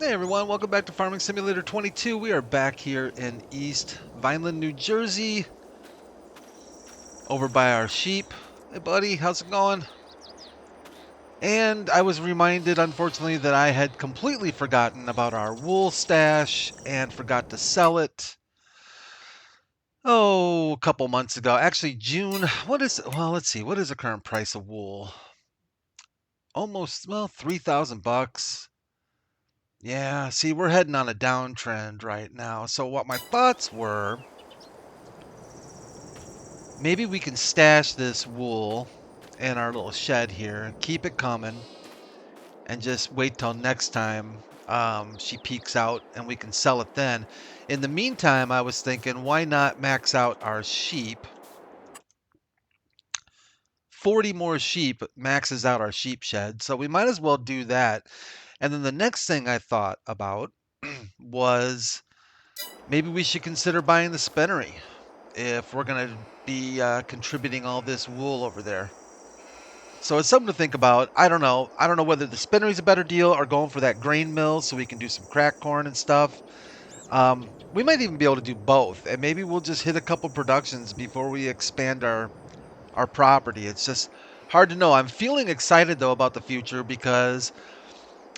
Hey everyone, welcome back to Farming Simulator 22. We are back here in East Vineland, New Jersey, over by our sheep. Hey buddy, how's it going? And I was reminded, unfortunately, that I had completely forgotten about our wool stash and forgot to sell it. Oh, a couple months ago. Actually, June. Let's see. What is the current price of wool? Almost, 3,000 bucks. Yeah, see, we're heading on a downtrend right now. So what my thoughts were, maybe we can stash this wool in our little shed here and keep it coming and just wait till next time she peaks out and we can sell it then. In the meantime, I was thinking, why not max out our sheep? 40 more sheep maxes out our sheep shed, so we might as well do that. And then the next thing I thought about was maybe we should consider buying the spinnery if we're going to be contributing all this wool over there. So it's something to think about. I don't know. I don't know whether the spinnery's a better deal or going for that grain mill so we can do some crack corn and stuff. We might even be able to do both, and maybe we'll just hit a couple productions before we expand our property. It's just hard to know. I'm feeling excited though about the future because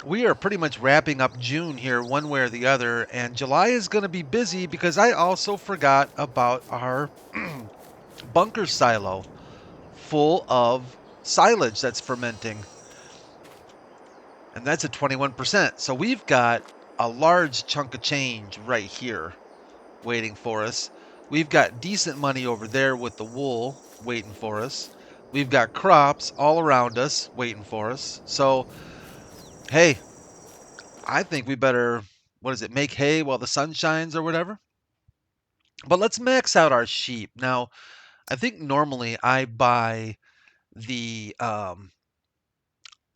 we are pretty much wrapping up June here one way or the other, and July is going to be busy because I also forgot about our bunker silo full of silage that's fermenting. And that's at 21%. So we've got a large chunk of change right here waiting for us. We've got decent money over there with the wool waiting for us. We've got crops all around us waiting for us. So, hey, I think we better, make hay while the sun shines or whatever. But let's max out our sheep. Now, I think normally I buy the um,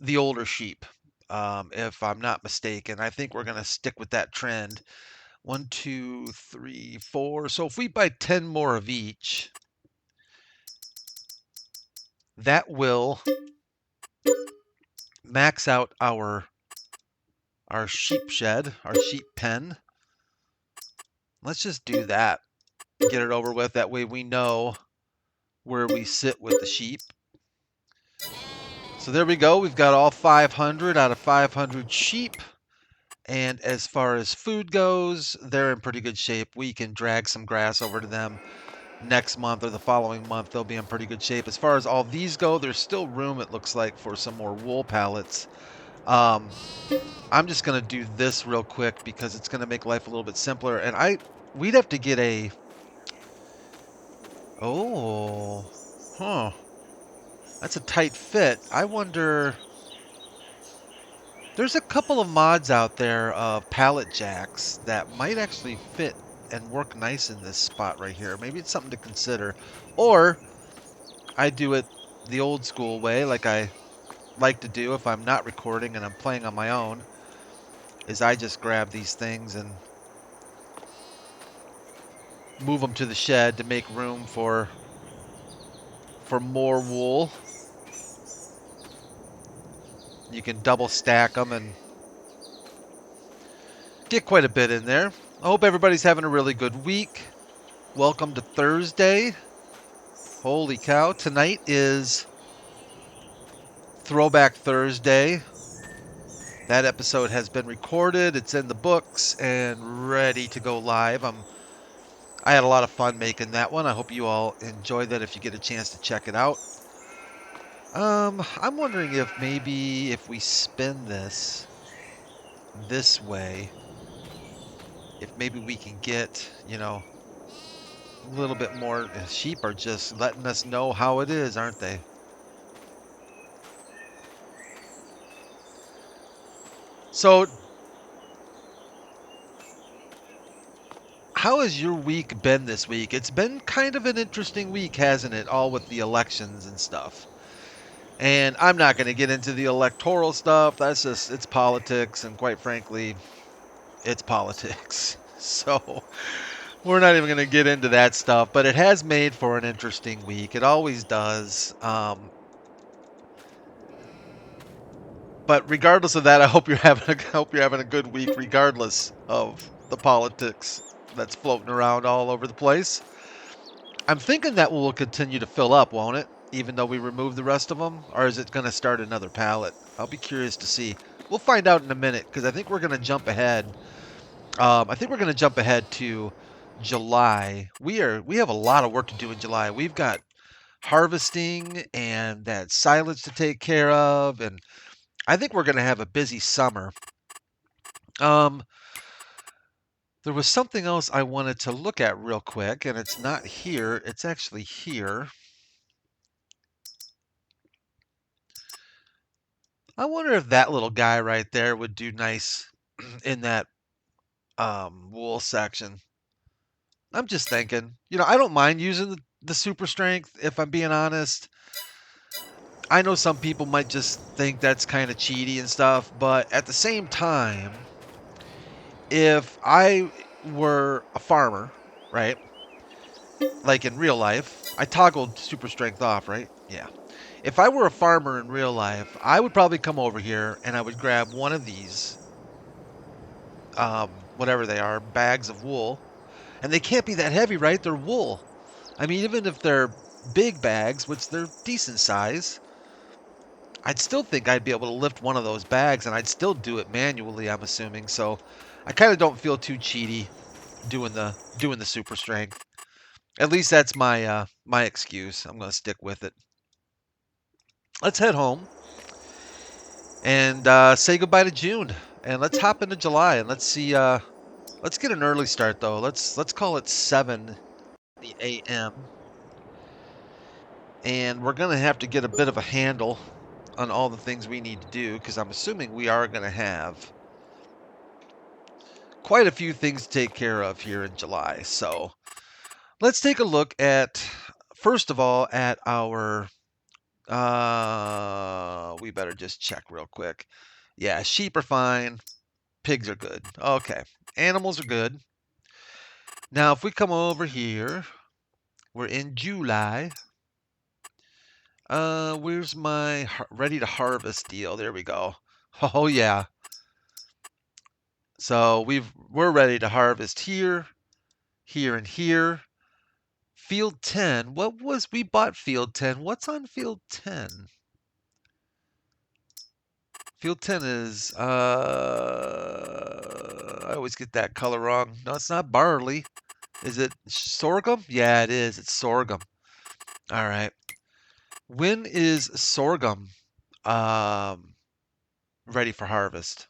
the older sheep, if I'm not mistaken. I think we're going to stick with that trend. 1, 2, 3, 4. So if we buy 10 more of each, that will max out our sheep shed, our sheep pen. Let's just do that. Get it over with. That way we know where we sit with the sheep. So there we go. We've got all 500 out of 500 sheep. And as far as food goes, they're in pretty good shape. We can drag some grass over to them next month or the following month. They'll be in pretty good shape. As far as all these go, there's still room, it looks like, for some more wool pallets. I'm just going to do this real quick because it's going to make life a little bit simpler. And we'd have to get a... Oh, huh. That's a tight fit. I wonder... There's a couple of mods out there of pallet jacks that might actually fit and work nice in this spot right here. Maybe it's something to consider. Or I do it the old school way, like I like to do if I'm not recording and I'm playing on my own, is I just grab these things and move them to the shed to make room for more wool. You can double stack them and get quite a bit in there. I hope everybody's having a really good week. Welcome to Thursday. Holy cow, tonight is Throwback Thursday. That episode has been recorded, it's in the books, and ready to go live. I had a lot of fun making that one. I hope you all enjoyed that if you get a chance to check it out. I'm wondering if maybe if we spin this way, if maybe we can get, a little bit more. Sheep are just letting us know how it is, aren't they? So, how has your week been this week? It's been kind of an interesting week, hasn't it? All with the elections and stuff. And I'm not going to get into the electoral stuff. It's politics. And quite frankly, it's politics. So we're not even going to get into that stuff. But it has made for an interesting week. It always does. But regardless of that, I hope you're having a good week, regardless of the politics that's floating around all over the place. I'm thinking that will continue to fill up, won't it? Even though we remove the rest of them, or is it going to start another pallet? I'll be curious to see. We'll find out in a minute because I think we're going to jump ahead. I think we're going to jump ahead to July. We have a lot of work to do in July. We've got harvesting and that silage to take care of, and I think we're going to have a busy summer. There was something else I wanted to look at real quick, and it's not here. It's actually here. I wonder if that little guy right there would do nice in that wool section. I'm just thinking, I don't mind using the super strength if I'm being honest. I know some people might just think that's kind of cheaty and stuff, but at the same time, if I were a farmer, right? Like in real life, I toggled super strength off, right? Yeah. If I were a farmer in real life, I would probably come over here and I would grab one of these, whatever they are, bags of wool. And they can't be that heavy, right? They're wool. I mean, even if they're big bags, which they're decent size, I'd still think I'd be able to lift one of those bags, and I'd still do it manually, I'm assuming. So I kind of don't feel too cheaty doing the super strength. At least that's my excuse. I'm gonna stick with it. Let's head home and say goodbye to June, and let's hop into July, and let's see. Let's get an early start though. Let's call it 7 a.m. And we're gonna have to get a bit of a handle on all the things we need to do because I'm assuming we are gonna have quite a few things to take care of here in July. So let's take a look at first of all at our. We better just check real quick. Yeah, sheep are fine. Pigs are good. Okay. Animals are good. Now, if we come over here, we're in July. Where's my ready to harvest deal? There we go. Oh yeah. So we're ready to harvest here, here, and here. Field 10. We bought Field 10. What's on Field 10? Field 10 is I always get that color wrong. No, it's not barley. Is it sorghum? Yeah, it is. It's sorghum. All right. When is sorghum ready for harvest?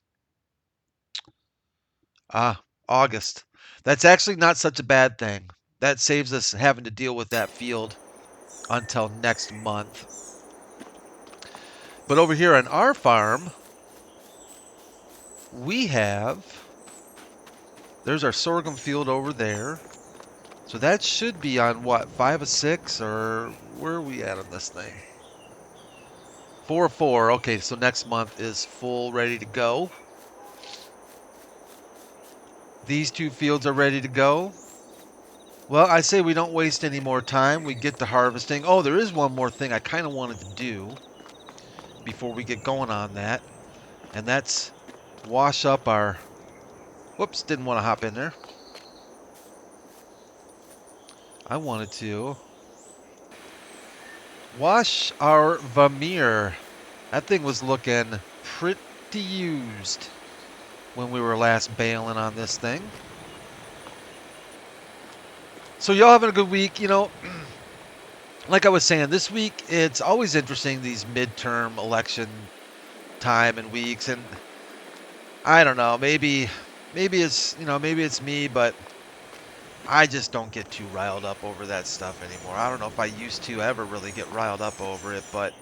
August. That's actually not such a bad thing. That saves us having to deal with that field until next month. But over here on our farm, there's our sorghum field over there. So that should be on what, 5 of 6, or where are we at on this thing? 4 of 4. Okay, so next month is full, ready to go. These two fields are ready to go. Well, I say we don't waste any more time. We get to harvesting. Oh, there is one more thing I kind of wanted to do before we get going on that. And that's wash up our... Whoops, didn't want to hop in there. I wanted to wash our Vermeer. That thing was looking pretty used when we were last bailing on this thing. So y'all having a good week, like I was saying, this week it's always interesting, these midterm election time and weeks, and I don't know, maybe it's me, but I just don't get too riled up over that stuff anymore. I don't know if I used to ever really get riled up over it, but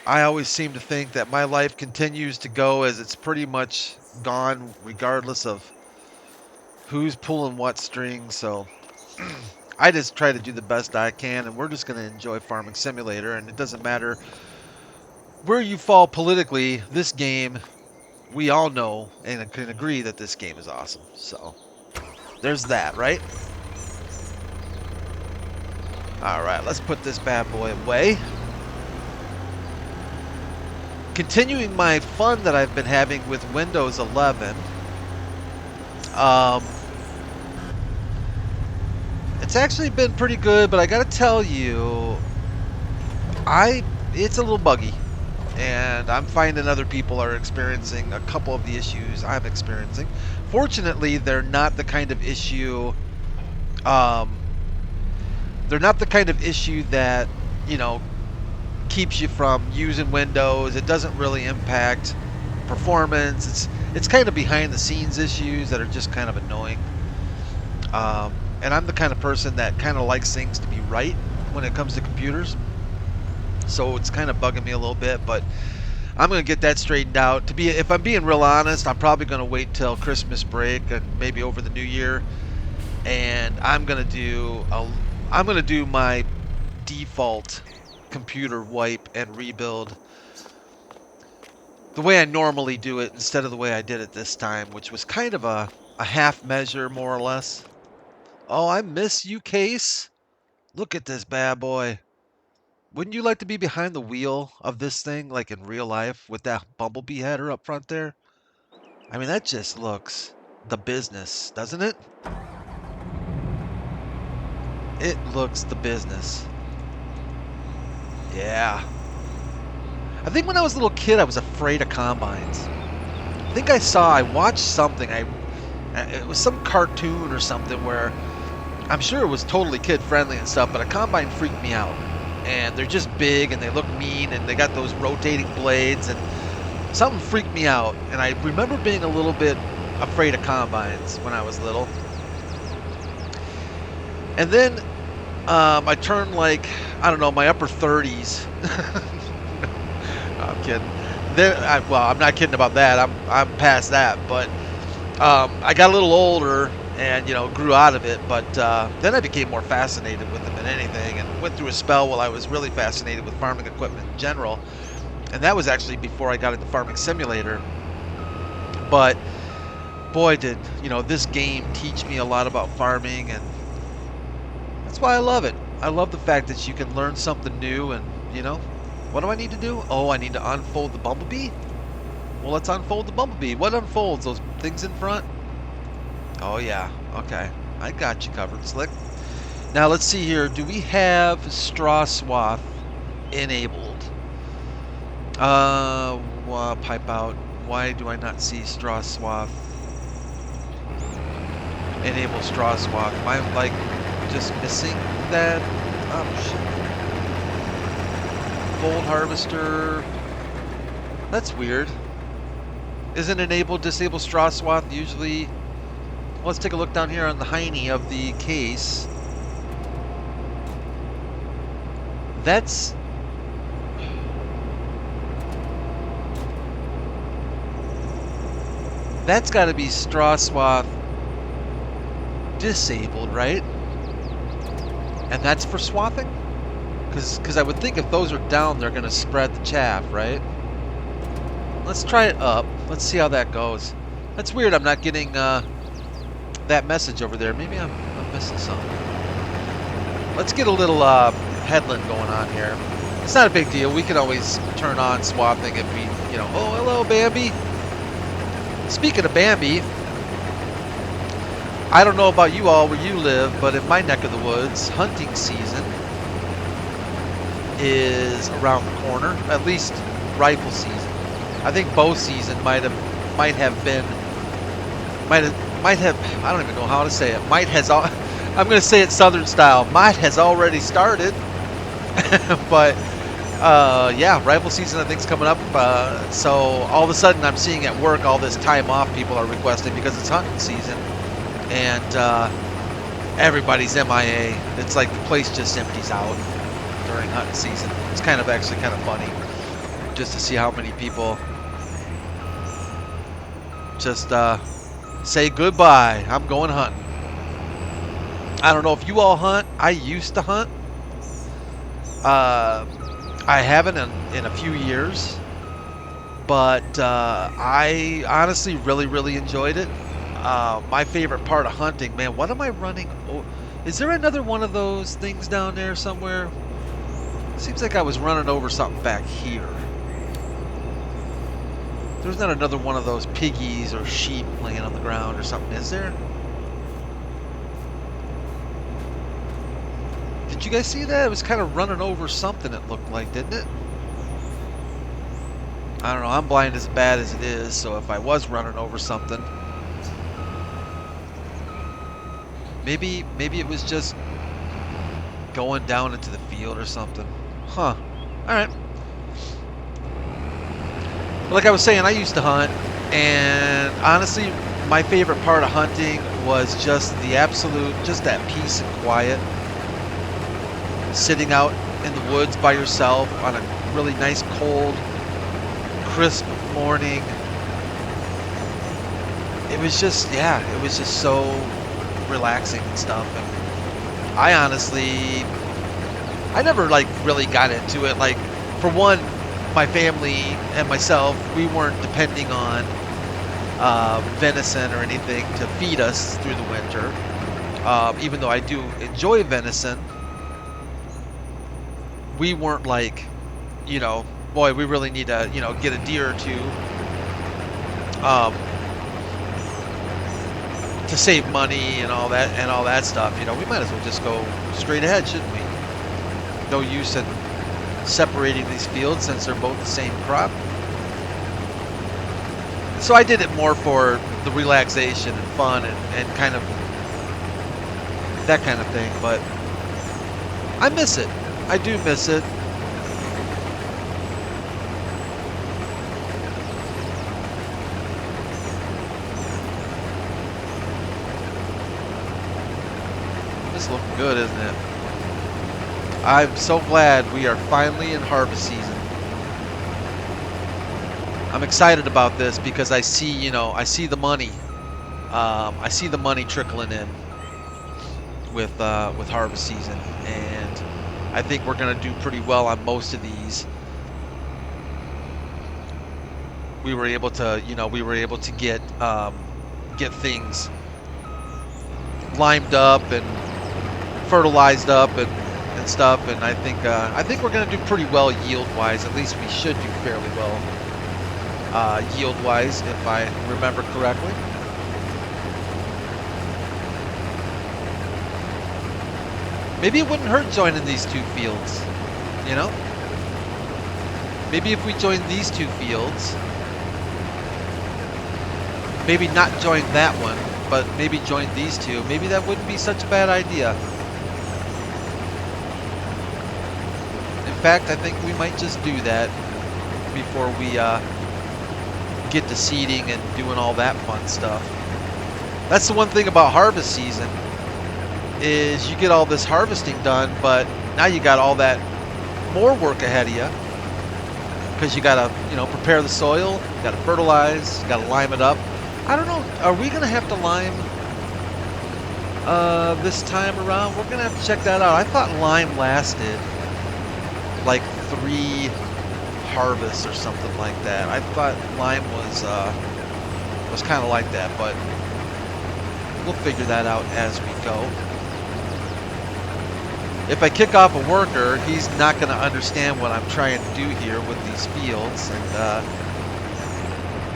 I always seem to think that my life continues to go as it's pretty much gone regardless of who's pulling what strings. So I just try to do the best I can, and we're just going to enjoy Farming Simulator, and it doesn't matter where you fall politically. This game, we all know and can agree that this game is awesome. So there's that, right? All right, let's put this bad boy away. Continuing my fun that I've been having with Windows 11. It's actually been pretty good, but I gotta tell you, it's a little buggy, and I'm finding other people are experiencing a couple of the issues I'm experiencing. Fortunately, they're not the kind of issue. They're not the kind of issue that, you know, keeps you from using Windows. It doesn't really impact performance. It's kind of behind the scenes issues that are just kind of annoying. And I'm the kind of person that kind of likes things to be right when it comes to computers. So it's kind of bugging me a little bit, but I'm going to get that straightened out. If I'm being real honest, I'm probably going to wait till Christmas break and maybe over the new year, and I'm going to do my default computer wipe and rebuild the way I normally do it instead of the way I did it this time, which was kind of a half measure, more or less. Oh, I miss you, Case. Look at this bad boy. Wouldn't you like to be behind the wheel of this thing, like in real life, with that bumblebee header up front there? I mean, that just looks the business, doesn't it? It looks the business. Yeah. I think when I was a little kid, I was afraid of combines. I think I watched something. It was some cartoon or something where I'm sure it was totally kid friendly and stuff, but a combine freaked me out. And they're just big and they look mean and they got those rotating blades and something freaked me out. And I remember being a little bit afraid of combines when I was little. And then I turned like, I don't know, my upper 30s. No, I'm kidding. Well, I'm not kidding about that. I'm past that, but I got a little older and grew out of it. But then I became more fascinated with them than anything, and went through a spell while I was really fascinated with farming equipment in general. And that was actually before I got into Farming Simulator. But boy, did this game teach me a lot about farming, and that's why I love it. I love the fact that you can learn something new, and what do I need to do? Oh, I need to unfold the bumblebee? Well, let's unfold the bumblebee. What unfolds? Those things in front? Oh, yeah. Okay. I got you covered, Slick. Now, let's see here. Do we have straw swath enabled? Pipe out. Why do I not see straw swath? Enable straw swath. Am I, like, just missing that option? Fold harvester. That's weird. Isn't enable disable straw swath usually? Let's take a look down here on the hiney of the case. That's got to be straw swath disabled, right? And that's for swathing? Because I would think if those are down, they're going to spread the chaff, right? Let's try it up. Let's see how that goes. That's weird. I'm not getting that message over there. Maybe I'm missing something. Let's get a little headland going on here. It's not a big deal. We can always turn on swathing if we, Oh, hello, Bambi. Speaking of Bambi, I don't know about you all where you live, but in my neck of the woods, hunting season is around the corner. At least rifle season. I think bow season might have been. I don't even know how to say it. I'm going to say it Southern style. Might has already started. But yeah, rifle season I think is coming up. So all of a sudden I'm seeing at work all this time off people are requesting because it's hunting season, and everybody's MIA. It's like the place just empties out during hunting season. It's actually kind of funny just to see how many people just say goodbye. I'm going hunting. I don't know if you all hunt. I used to hunt. I haven't in a few years, but I honestly really enjoyed it. My favorite part of hunting, man. What am I running? Oh, Is there another one of those things down there somewhere? Seems like I was running over something back here. There's not another one of those piggies or sheep laying on the ground or something, is there? Did you guys see that? It was kind of running over something, it looked like, didn't it? I don't know, I'm blind as bad as it is, so if I was running over something, maybe it was just going down into the field or something. Huh. Alright. Like I was saying, I used to hunt, and honestly, my favorite part of hunting was just that peace and quiet. Sitting out in the woods by yourself on a really nice, cold, crisp morning. It was just, yeah, it was just so relaxing and stuff. And I never like really got into it. Like, for one, my family and myself, we weren't depending on venison or anything to feed us through the winter. Even though I do enjoy venison, we weren't like, you know, boy, we really need to, you know, get a deer or two to save money and all that stuff. You know, we might as well just go straight ahead, shouldn't we? No use in separating these fields since they're both the same crop. So I did it more for the relaxation and fun and kind of that kind of thing, but I miss it. I do miss it. It's looking good, isn't it? I'm so glad we are finally in harvest season. I'm excited about this because I see, you know, I see the money. I see the money trickling in with harvest season, and I think we're going to do pretty well on most of these. We were able to, you know, get things limed up and fertilized up and stuff, and I think we're going to do pretty well yield-wise. At least we should do fairly well yield-wise, if I remember correctly. Maybe it wouldn't hurt joining these two fields, you know? Maybe if we join these two fields, maybe not join that one, but maybe join these two, maybe that wouldn't be such a bad idea. In fact, I think we might just do that before we get to seeding and doing all that fun stuff. That's the one thing about harvest season, is you get all this harvesting done, but now you got all that more work ahead of you, because you gotta, you know, prepare the soil, you gotta fertilize, you gotta lime it up. I don't know, are we gonna have to lime this time around? We're gonna have to check that out. I thought lime lasted like 3 harvests or something like that. I thought lime was kind of like that, but we'll figure that out as we go. If I kick off a worker, he's not going to understand what I'm trying to do here with these fields, and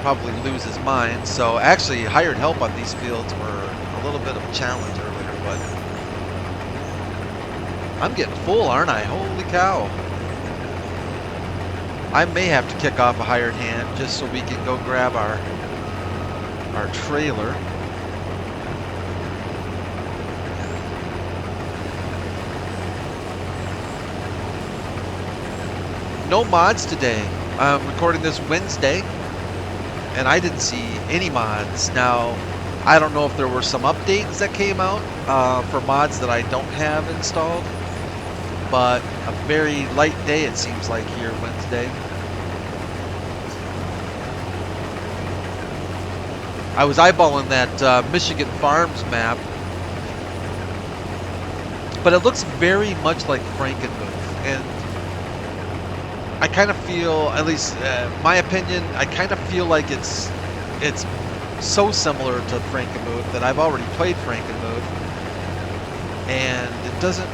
probably lose his mind. So actually, hired help on these fields were a little bit of a challenge earlier, but I'm getting full, aren't I? Holy cow. I may have to kick off a hired hand just so we can go grab our trailer. No mods today. I'm recording this Wednesday, and I didn't see any mods. Now, I don't know if there were some updates that came out for mods that I don't have installed, but a very light day it seems like here Wednesday. I was eyeballing that Michigan Farms map, but it looks very much like Frankenmuth, and I kind of feel, at least my opinion, I kind of feel like it's so similar to Frankenmuth that I've already played Frankenmuth, and it doesn't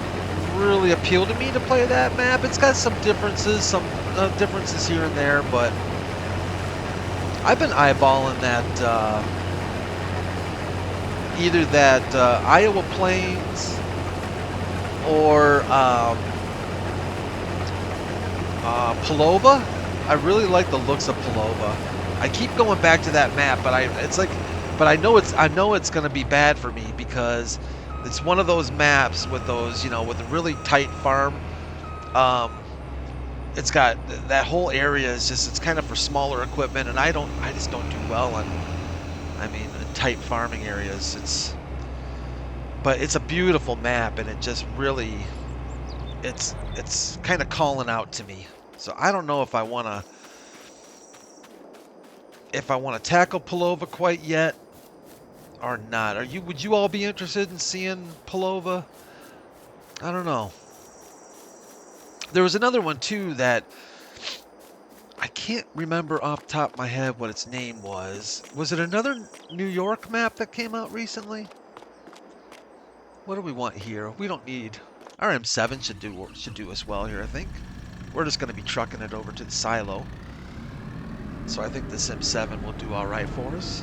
really appeal to me to play that map. It's got some differences, here and there, but I've been eyeballing that either that Iowa Plains or Pulova. I really like the looks of Pulova. I keep going back to that map, but I know it's going to be bad for me because it's one of those maps with those, with a really tight farm. It's got that whole area is just, it's kind of for smaller equipment, and I just don't do well on, tight farming areas. But it's a beautiful map, and it just really, it's kind of calling out to me. So I don't know if I want to tackle Pulova quite yet or not. Would you all be interested in seeing Pulova? I don't know. There was another one too that I can't remember off the top of my head what its name was. Was it another New York map that came out recently? What do we want here? We don't need... Our M7 should do us well here, I think. We're just going to be trucking it over to the silo. So I think this M7 will do all right for us.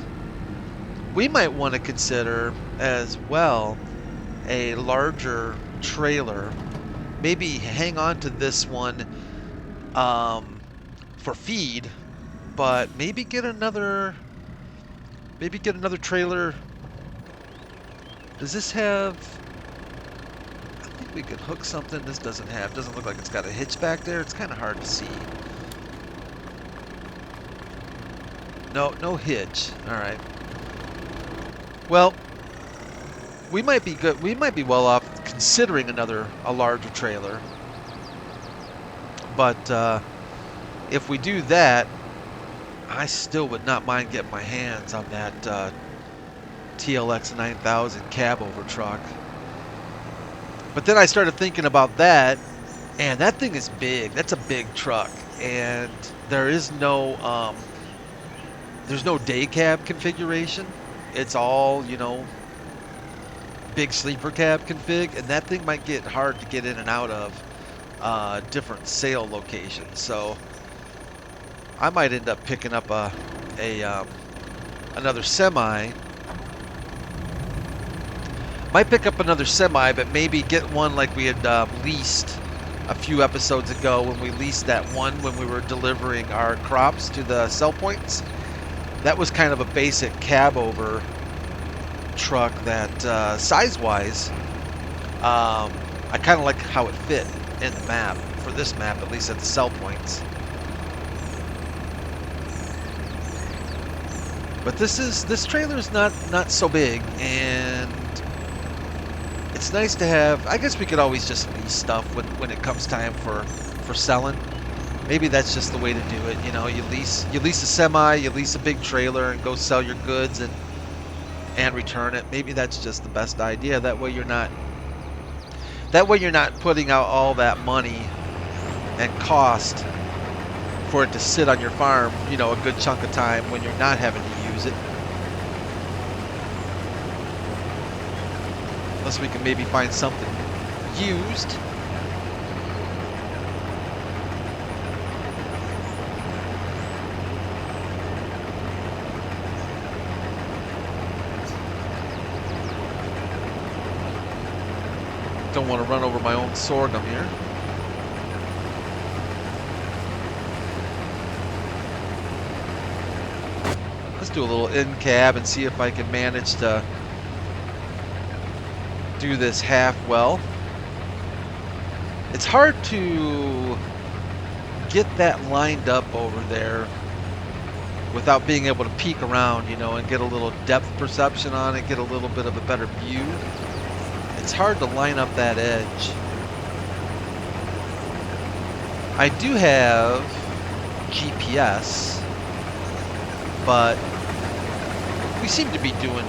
We might want to consider as well a larger trailer. Maybe hang on to this one for feed, but maybe get another trailer. Does this have... I think we could hook something. This doesn't look like it's got a hitch back there. It's kind of hard to see. No hitch. All right. Well, we might be good. We might be well off considering a larger trailer. But if we do that, I still would not mind getting my hands on that TLX 9000 cab over truck. But then I started thinking about that, and that thing is big. That's a big truck, and there's no day cab configuration. It's all, big sleeper cab config, and that thing might get hard to get in and out of different sale locations. So I might end up picking up another semi. Might pick up another semi, but maybe get one like we had leased a few episodes ago when we leased that one when we were delivering our crops to the sell points. That was kind of a basic cab over truck that size-wise, I kind of like how it fit in the map, for this map, at least at the sell points. But this trailer is not so big, and it's nice to have. I guess we could always just lease stuff when it comes time for selling. Maybe that's just the way to do it. You lease a semi, you lease a big trailer, and go sell your goods and return it. Maybe that's just the best idea. That way you're not putting out all that money and cost for it to sit on your farm, a good chunk of time when you're not having to use it. Unless we can maybe find something used. Don't want to run over my own sorghum here. Let's do a little in cab and see if I can manage to do this half well. It's hard to get that lined up over there without being able to peek around, and get a little depth perception on it, get a little bit of a better view. It's hard to line up that edge. I do have GPS, but we seem to be doing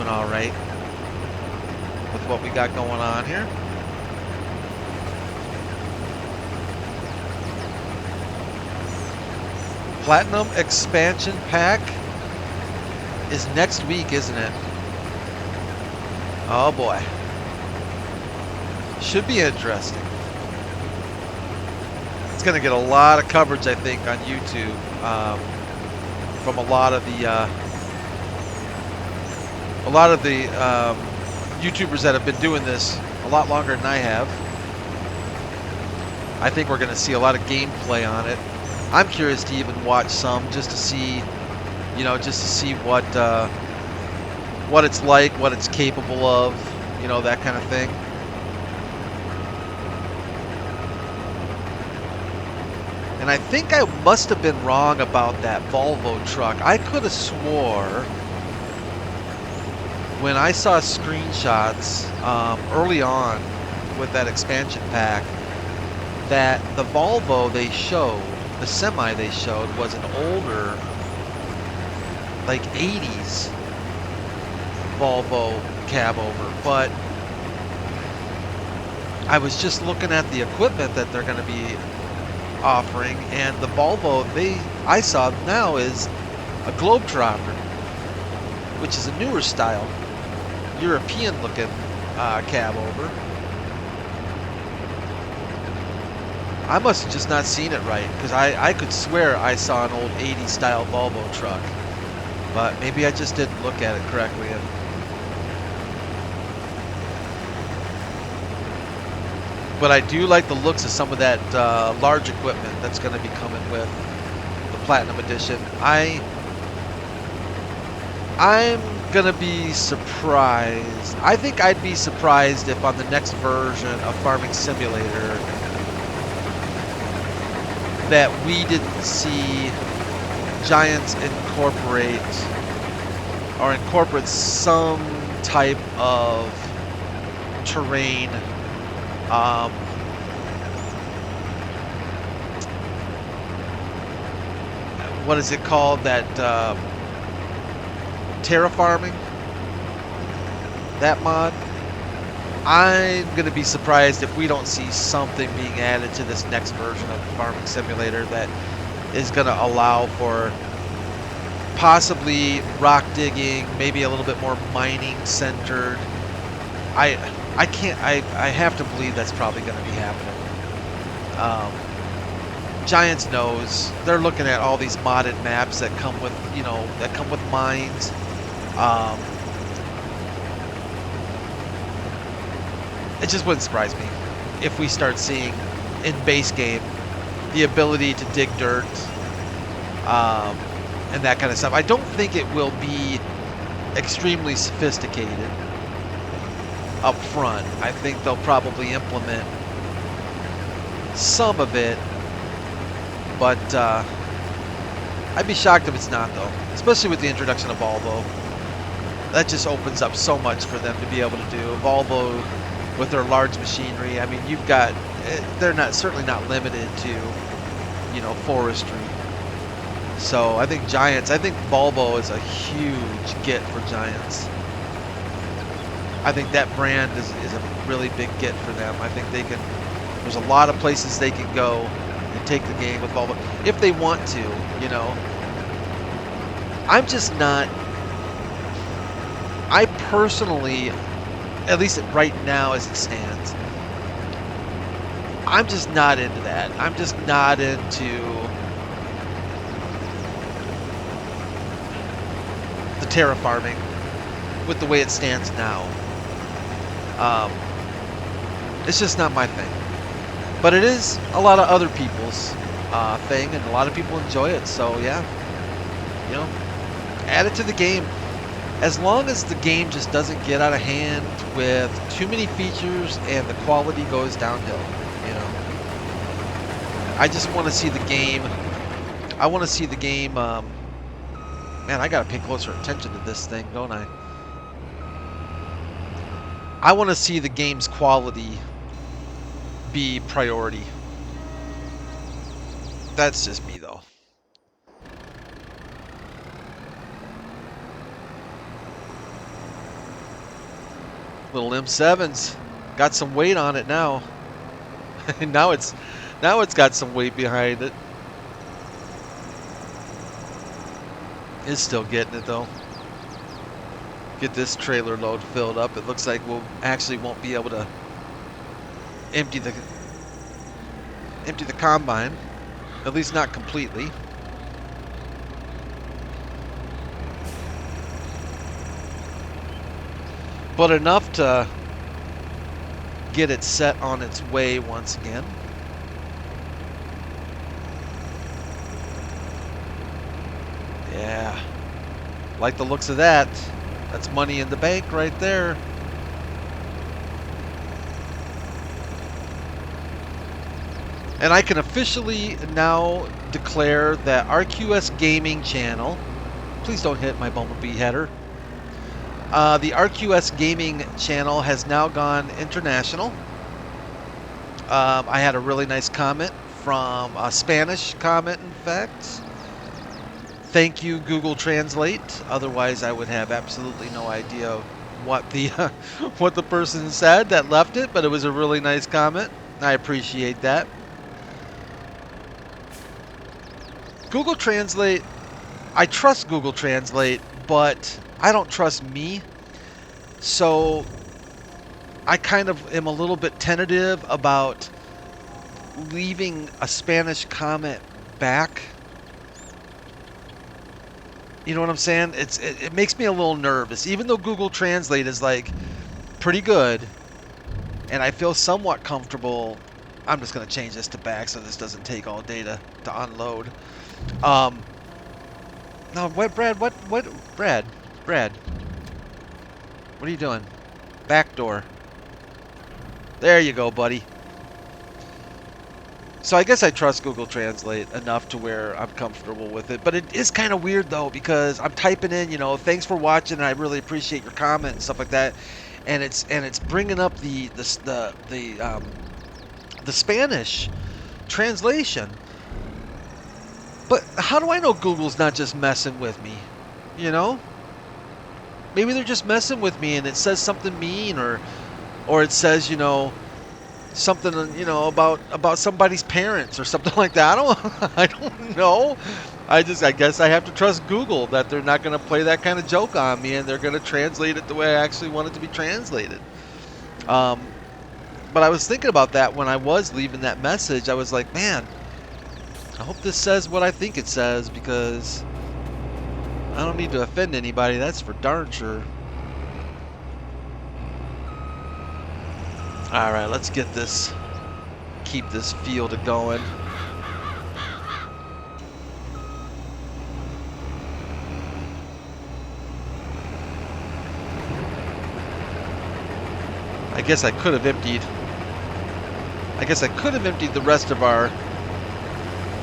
all right with what we got going on here. Platinum expansion pack is next week, isn't it? Oh boy. Should be interesting. It's going to get a lot of coverage, I think, on YouTube from a lot of the YouTubers that have been doing this a lot longer than I have. I think we're going to see a lot of gameplay on it. I'm curious to even watch some just to see, you know, just to see what it's like, what it's capable of, you know, that kind of thing. And I think I must have been wrong about that Volvo truck. I could have swore when I saw screenshots early on with that expansion pack that the Volvo they showed, the semi they showed, was an older, like 80s Volvo cab over. But I was just looking at the equipment that they're going to be offering, and the Volvo I saw now is a Globetrotter, which is a newer style, European looking cab over. I must have just not seen it right, because I could swear I saw an old 80s style Volvo truck, but maybe I just didn't look at it correctly. But I do like the looks of some of that large equipment that's going to be coming with the Platinum Edition. I'm going to be surprised. I think I'd be surprised if on the next version of Farming Simulator that we didn't see Giants incorporate some type of terrain. What is it called? That terraforming? That mod? I'm going to be surprised if we don't see something being added to this next version of Farming Simulator that is going to allow for possibly rock digging, maybe a little bit more mining centered. I have to believe that's probably going to be happening. Giants knows they're looking at all these modded maps that come with, you know, that come with mines. It just wouldn't surprise me if we start seeing in base game the ability to dig dirt and that kind of stuff. I don't think it will be extremely sophisticated up front. I think they'll probably implement some of it, but I'd be shocked if it's not, though, especially with the introduction of Volvo. That just opens up so much for them to be able to do. Volvo with their large machinery, I mean, you've got, they're certainly not limited to, you know, forestry. So I think Volvo is a huge get for Giants. I think that brand is a really big get for them. I think there's a lot of places they can go and take the game with Volvo if they want to, you know. I'm just not, I personally, at least right now as it stands, I'm just not into that. I'm just not into the terraforming with the way it stands now. It's just not my thing. But it is a lot of other people's thing, and a lot of people enjoy it. So yeah, you know, add it to the game. As long as the game just doesn't get out of hand with too many features and the quality goes downhill, you know. I just want to see the game. I want to see the game. Man, I gotta pay closer attention to this thing, don't I? I want to see the game's quality be priority. That's just me, though. Little M7's got some weight on it now. now it's got some weight behind it. It's still getting it though. Get this trailer load filled up. It looks like we'll actually won't be able to empty the combine, at least not completely. But enough to get it set on its way once again. Yeah, like the looks of that. That's money in the bank right there. And I can officially now declare that RQS Gaming channel, please don't hit my bumblebee header. The RQS Gaming channel has now gone international. I had a really nice comment from a Spanish comment, in fact. Thank you, Google Translate. Otherwise, I would have absolutely no idea what the what the person said that left it, but it was a really nice comment. I appreciate that. Google Translate, I trust Google Translate, but I don't trust me. So I kind of am a little bit tentative about leaving a Spanish comment back. You know what I'm saying? It makes me a little nervous, even though Google Translate is like pretty good, and I feel somewhat comfortable. I'm just gonna change this to back so this doesn't take all day to unload. No, what, Brad? Brad? What are you doing? Back door. There you go, buddy. So I guess I trust Google Translate enough to where I'm comfortable with it. But it is kind of weird, though, because I'm typing in, you know, thanks for watching, and I really appreciate your comment and stuff like that. And it's bringing up the Spanish translation. But how do I know Google's not just messing with me? You know? Maybe they're just messing with me, and it says something mean, or it says, you know, something, you know, about somebody's parents or something like that. I don't know. I guess I have to trust Google that they're not going to play that kind of joke on me, and they're going to translate it the way I actually want it to be translated. But I was thinking about that when I was leaving that message. I was like, man, I hope this says what I think it says, because I don't need to offend anybody. That's for darn sure. Alright, let's get this, keep this field going. I guess I could have emptied the rest of our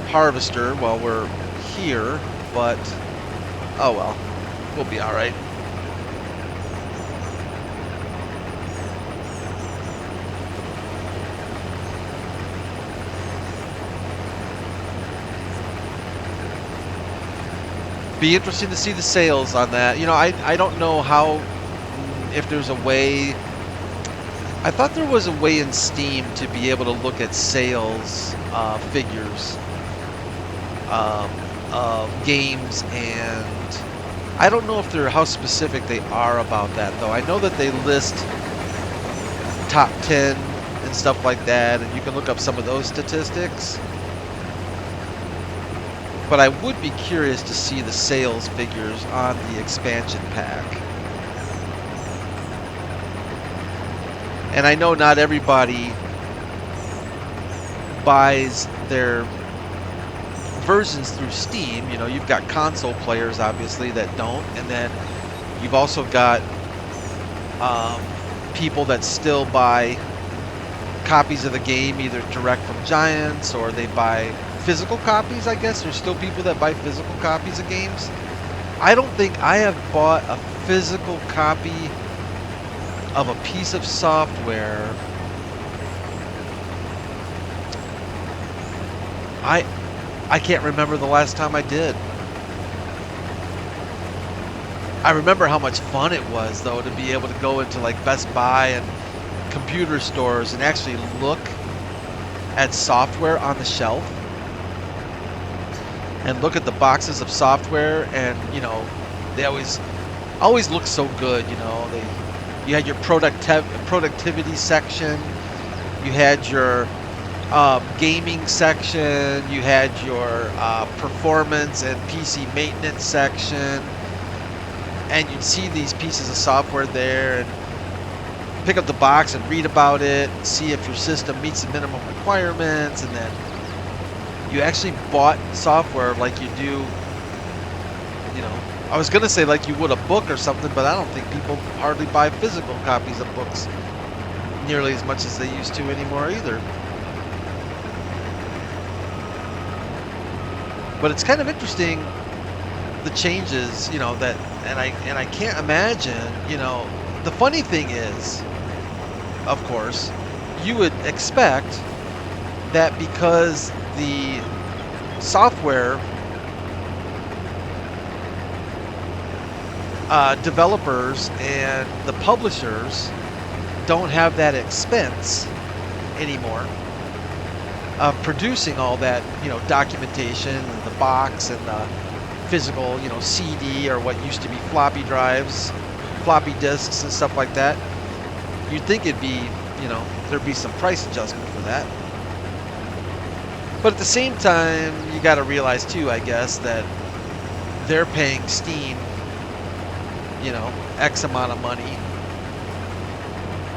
harvester while we're here, but oh well, we'll be alright. Be interesting to see the sales on that. You know, I don't know how, if there's a way. I thought there was a way in Steam to be able to look at sales figures of games, and I don't know if they're how specific they are about that, though. I know that they list top 10 and stuff like that, and you can look up some of those statistics. But I would be curious to see the sales figures on the expansion pack. And I know not everybody buys their versions through Steam. You know, you've got console players, obviously, that don't. And then you've also got people that still buy copies of the game either direct from Giants, or they buy physical copies. I guess there's still people that buy physical copies of games. I don't think I have bought a physical copy of a piece of software. I can't remember the last time I did. I remember how much fun it was, though, to be able to go into like Best Buy and computer stores and actually look at software on the shelf and look at the boxes of software, and you know, they always look so good. You know, you had your productivity section, You had your gaming section, you had your performance and PC maintenance section, and you'd see these pieces of software there and pick up the box and read about it, and see if your system meets the minimum requirements, and then you actually bought software like you do, you know, I was going to say like you would a book or something, but I don't think people hardly buy physical copies of books nearly as much as they used to anymore either. But it's kind of interesting, the changes, you know, that, and I can't imagine, you know, the funny thing is, of course, you would expect that because the software developers and the publishers don't have that expense anymore of producing all that, you know, documentation and the box and the physical, you know, CD or what used to be floppy drives, floppy disks and stuff like that. You'd think it'd be, you know, there'd be some price adjustment for that. But at the same time, you got to realize too, I guess, that they're paying Steam, you know, X amount of money,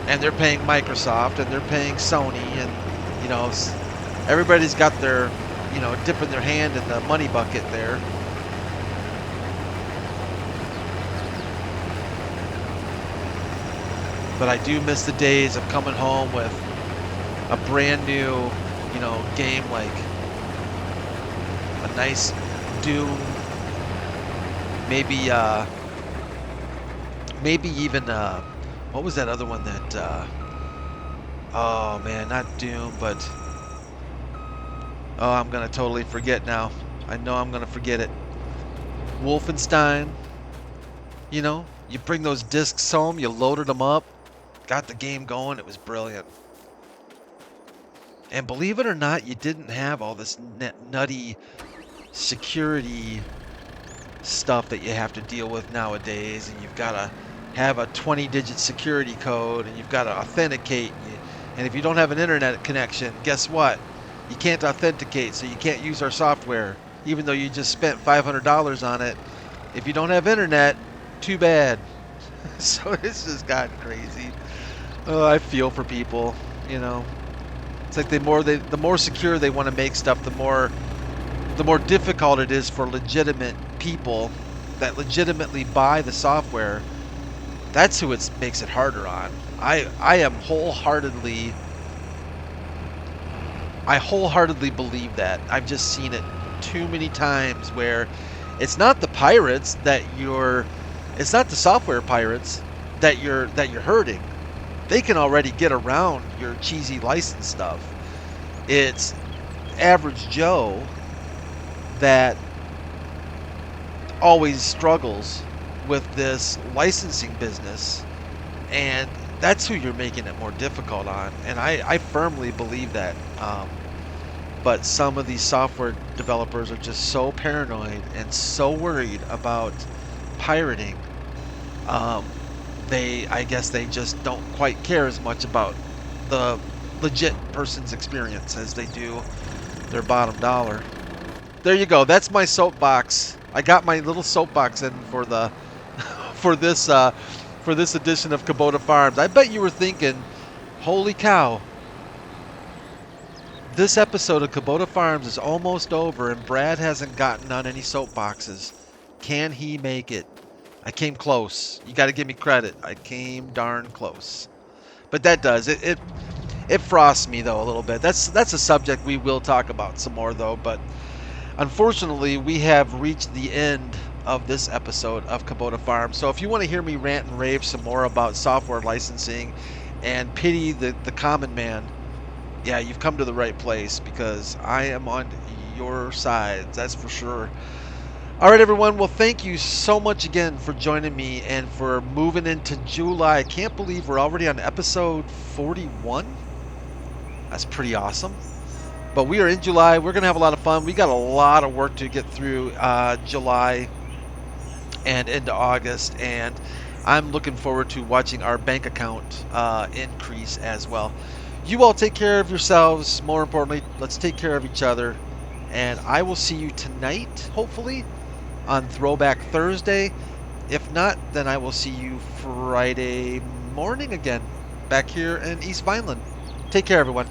and they're paying Microsoft, and they're paying Sony, and, you know, everybody's got their, you know, dipping their hand in the money bucket there. But I do miss the days of coming home with a brand new, you know, game like a nice Doom, maybe even what was that other one that oh man, not Doom, but oh, I'm gonna totally forget now. I know I'm gonna forget it. Wolfenstein. You know, you bring those discs home, you loaded them up, got the game going. It was brilliant. And believe it or not, you didn't have all this nutty security stuff that you have to deal with nowadays, and you've got to have a 20-digit security code, and you've got to authenticate. And if you don't have an internet connection, guess what? You can't authenticate, so you can't use our software, even though you just spent $500 on it. If you don't have internet, too bad. So it's just gotten crazy. Oh, I feel for people, you know. It's like the more secure they want to make stuff, the more difficult it is for legitimate people that legitimately buy the software. That's who it makes it harder on. I wholeheartedly believe that. I've just seen it too many times where it's not the pirates it's not the software pirates that you're hurting. They can already get around your cheesy license stuff. It's average Joe that always struggles with this licensing business, and that's who you're making it more difficult on. And I firmly believe that. But some of these software developers are just so paranoid and so worried about pirating. I guess they just don't quite care as much about the legit person's experience as they do their bottom dollar. There you go. That's my soapbox. I got my little soapbox in for the for this edition of Kubota Farms. I bet you were thinking, holy cow, this episode of Kubota Farms is almost over and Brad hasn't gotten on any soapboxes. Can he make it? I came close. You got to give me credit. I came darn close. But that does it frosts me though a little bit. That's a subject we will talk about some more though, but unfortunately we have reached the end of this episode of Kubota Farms. So if you want to hear me rant and rave some more about software licensing and pity the common man, yeah, you've come to the right place, because I am on your side, that's for sure. All right, everyone. Well, thank you so much again for joining me and for moving into July. I can't believe we're already on episode 41. That's pretty awesome. But we are in July. We're going to have a lot of fun. We got a lot of work to get through July and into August. And I'm looking forward to watching our bank account increase as well. You all take care of yourselves. More importantly, let's take care of each other. And I will see you tonight, hopefully, on Throwback Thursday. If not, then I will see you Friday morning again, back here in East Vineland. Take care, everyone.